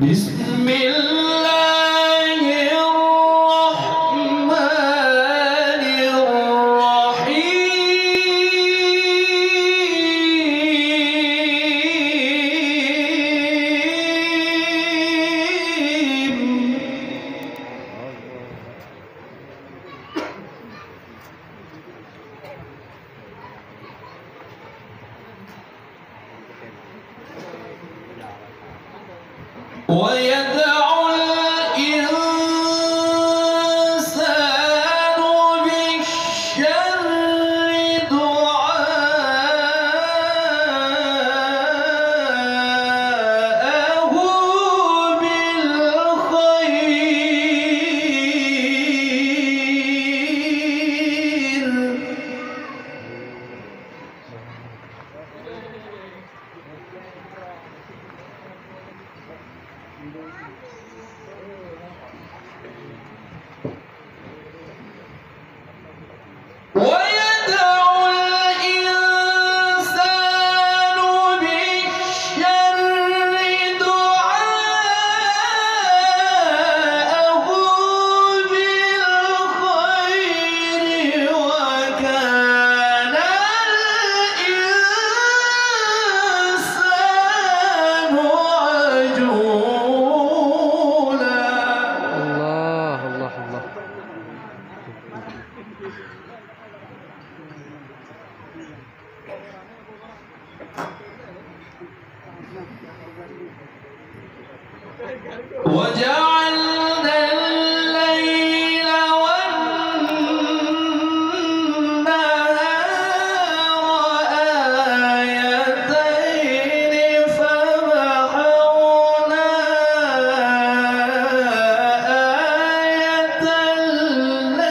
بسم الله الرحمن الرحيم. ويدعو الإنسان بالشر دعاءه بالخير. ويدعو الإنسان بالشر دعاءه بالخير وكان الإنسان عجولا. الله الله الله. وجعلنا الليل والنهار آيتين فمحونا آية الليل.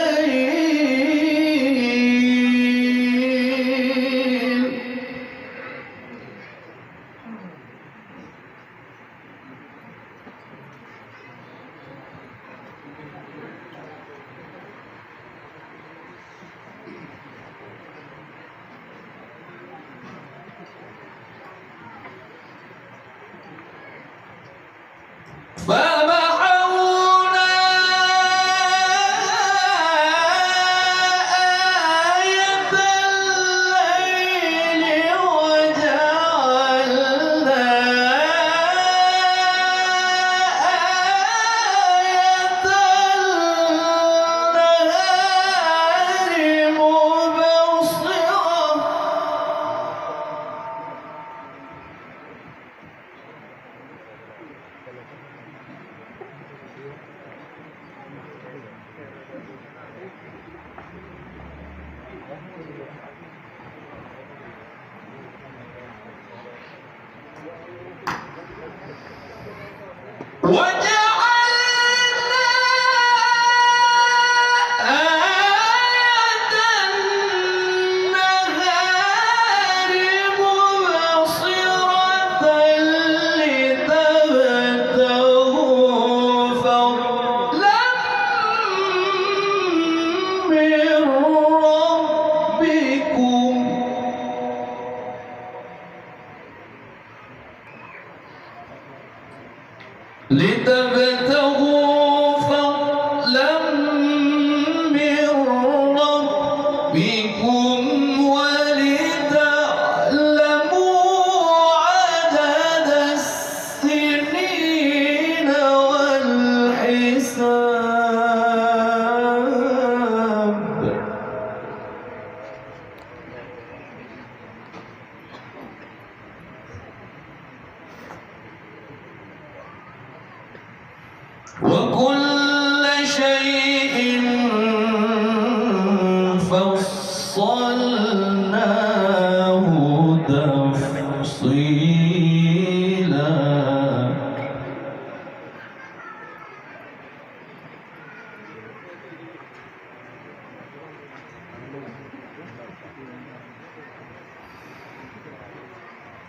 فمحونا آية الليل وجعلنا آية النهار مبصرة. وجعلنا آية النهار مبصرة لتبتغوا فضلا من ربكم. لتبتغوا فضلا من ربكم ولتعلموا عدد السنين والحساب. وكل شيء فصلناه تفصيلا.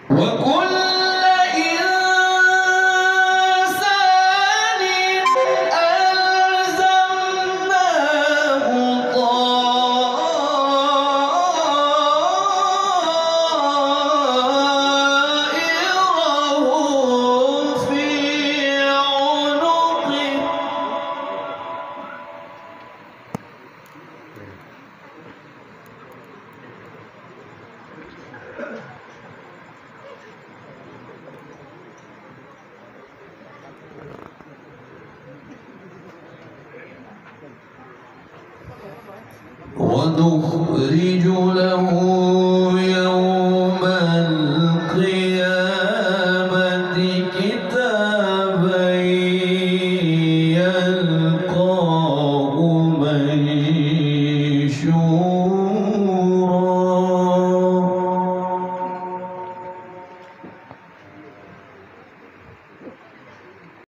وكل إنسان تخرج له